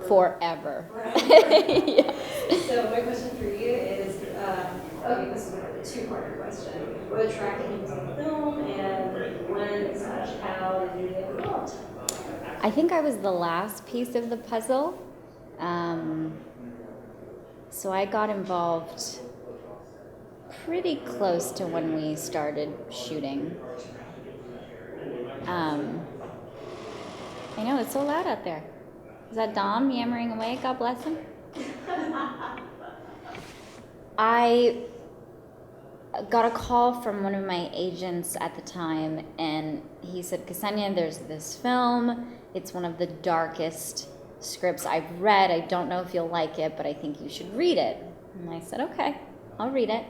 Forever. Yeah. So my question for you is, okay, this is a two-part question. What attracted you to the film, and when/how did you get involved? I think I was the last piece of the puzzle. So I got involved pretty close to when we started shooting. I know, it's so loud out there. Is that Dom yammering away? God bless him. I got a call from one of my agents at the time, and he said, Ksenia, there's this film. It's one of the darkest scripts I've read. I don't know if you'll like it, but I think you should read it. And I said, okay, I'll read it.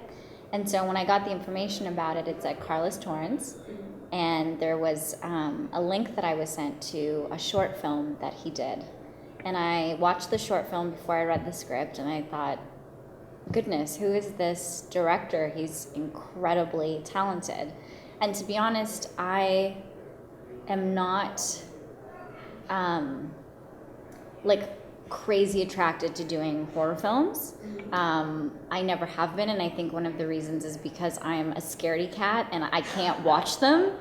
And so when I got the information about it, it's at Carlos Torrens, and there was a link that I was sent to a short film that he did. And I watched the short film before I read the script, and I thought, goodness, who is this director? He's incredibly talented. And to be honest, I am not crazy attracted to doing horror films. I never have been, and I think one of the reasons is because I am a scaredy cat and I can't watch them.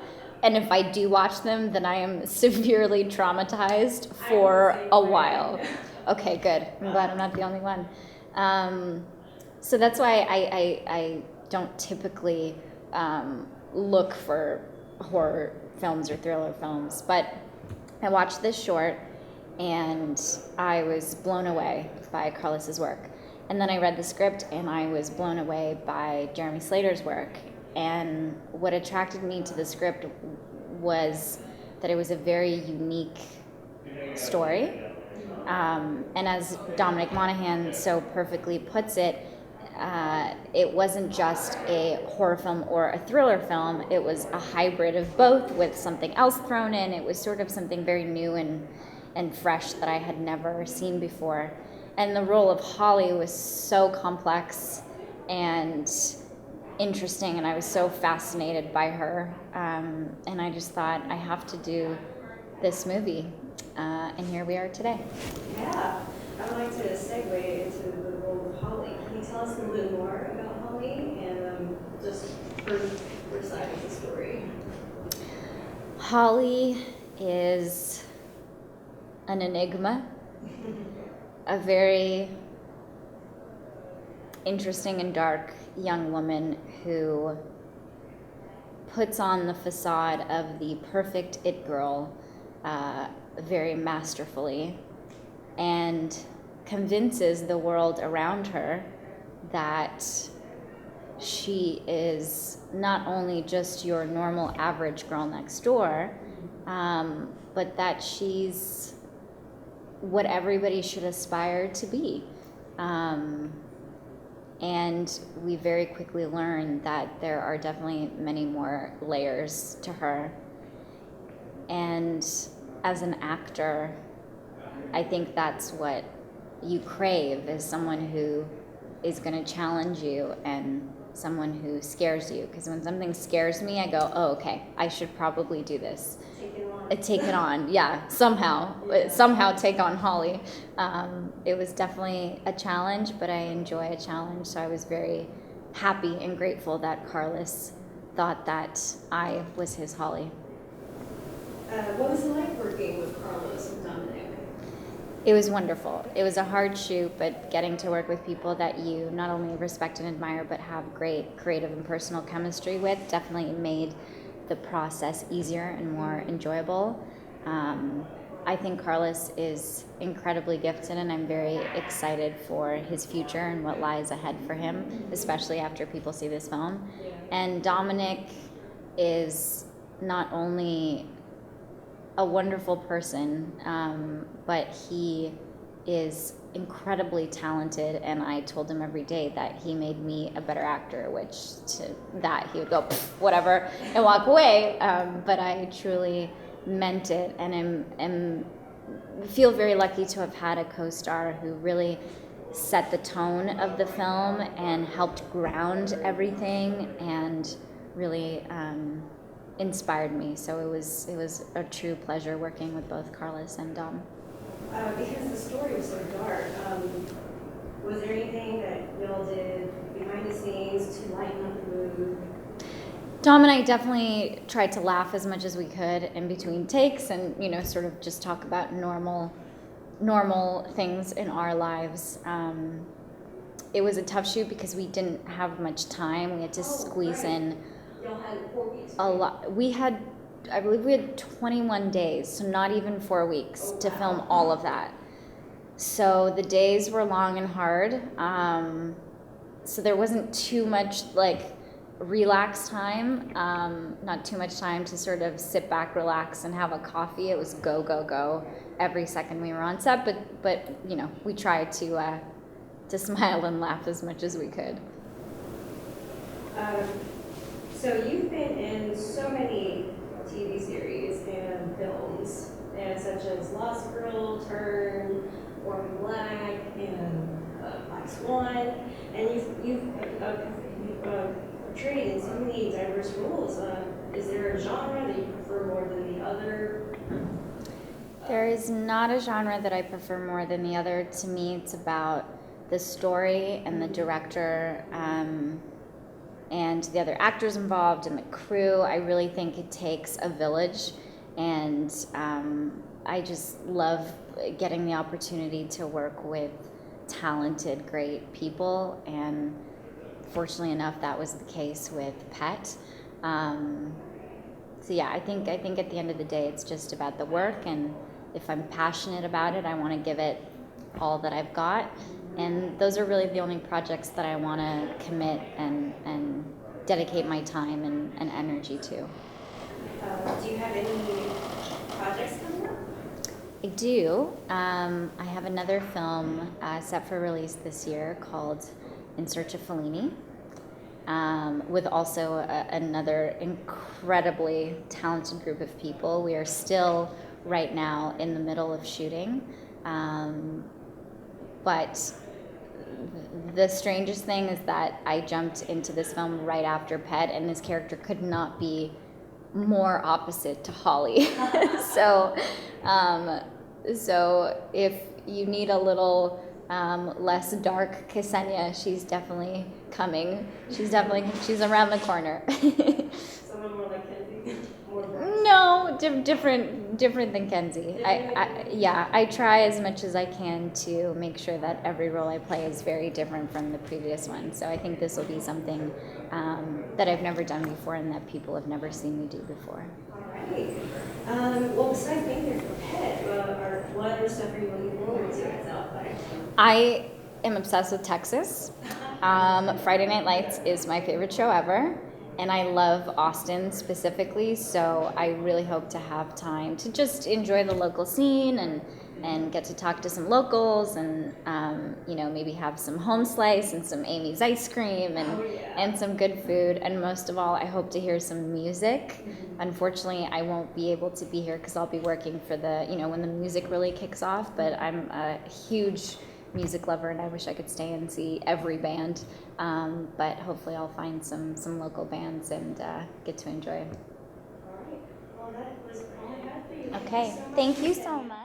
And if I do watch them, then I am severely traumatized for a while. Okay, good. I'm glad I'm not the only one. So that's why I don't typically look for horror films or thriller films. But I watched this short, and I was blown away by Carlos's work. And then I read the script, and I was blown away by Jeremy Slater's work. And what attracted me to the script was that it was a very unique story. And as Dominic Monaghan so perfectly puts it, it wasn't just a horror film or a thriller film. It was a hybrid of both with something else thrown in. It was sort of something very new and fresh that I had never seen before. And the role of Holly was so complex and interesting, and I was so fascinated by her. And I just thought, I have to do this movie. And here we are today. Yeah, I would like to segue into the role of Holly. Can you tell us a little bit more about Holly and just her side of the story? Holly is an enigma, a very interesting and dark young woman who puts on the facade of the perfect it girl very masterfully, and convinces the world around her that she is not only just your normal average girl next door, but that she's what everybody should aspire to be. And we very quickly learn that there are definitely many more layers to her. And as an actor, I think that's what you crave, is someone who is going to challenge you and someone who scares you. Because when something scares me, I go, oh, okay, I should probably do this. Take it on, yeah, somehow take on Holly. It was definitely a challenge, but I enjoy a challenge, so I was very happy and grateful that Carlos thought that I was his Holly. What was it like working with Carlos and Dominic? It was wonderful. It was a hard shoot, but getting to work with people that you not only respect and admire, but have great creative and personal chemistry with definitely made the process easier and more enjoyable. I think Carlos is incredibly gifted, and I'm very excited for his future and what lies ahead for him, especially after people see this film. And Dominic is not only a wonderful person, but he is incredibly talented, and I told him every day that he made me a better actor, which to that he would go whatever and walk away, but I truly meant it, and feel very lucky to have had a co-star who really set the tone of the film and helped ground everything and really inspired me. So it was a true pleasure working with both Carlos and Dom. Because the story was so dark, was there anything that y'all did behind the scenes to lighten up the mood? Dom and I definitely tried to laugh as much as we could in between takes and, sort of just talk about normal things in our lives. It was a tough shoot because we didn't have much time. We had to squeeze in Y'all had 4 weeks. a lot. I believe we had 21 days, so not even 4 weeks to film all of that. So the days were long and hard. So there wasn't too much relax time, not too much time to sort of sit back, relax, and have a coffee. It was go, go, go every second we were on set, but we tried to smile and laugh as much as we could. So you've been in so many TV series and films, such as Lost Girl, Turn, Orphan Black, and Black Swan, and you've portrayed in so many diverse roles. Is there a genre that you prefer more than the other? There is not a genre that I prefer more than the other. To me, it's about the story and the director and the other actors involved and the crew. I really think it takes a village, and I just love getting the opportunity to work with talented, great people, and fortunately enough, that was the case with Pet. So yeah, I think at the end of the day, it's just about the work, and if I'm passionate about it, I want to give it all that I've got, and those are really the only projects that I want to commit and dedicate my time and energy to. Do you have any projects coming up? I do. I have another film set for release this year called In Search of Fellini, with also another incredibly talented group of people. We are still right now in the middle of shooting, but the strangest thing is that I jumped into this film right after Pet, and this character could not be more opposite to Holly. So if you need a little less dark Ksenia, she's definitely coming. She's around the corner. Someone more like Kenzie? No, different than Kenzie. I try as much as I can to make sure that every role I play is very different from the previous one. So I think this will be something that I've never done before and that people have never seen me do before. All right. Well, besides being there for Pet, what other stuff are you looking forward to? I am obsessed with Texas. Friday Night Lights is my favorite show ever. And I love Austin specifically, so I really hope to have time to just enjoy the local scene and get to talk to some locals and maybe have some home slice and some Amy's ice cream and some good food. And most of all, I hope to hear some music. Unfortunately, I won't be able to be here because I'll be working for when the music really kicks off, but I'm a huge music lover, and I wish I could stay and see every band, but hopefully I'll find some local bands and get to enjoy. All right. Well, that was all I had for you. Okay, thank you so much.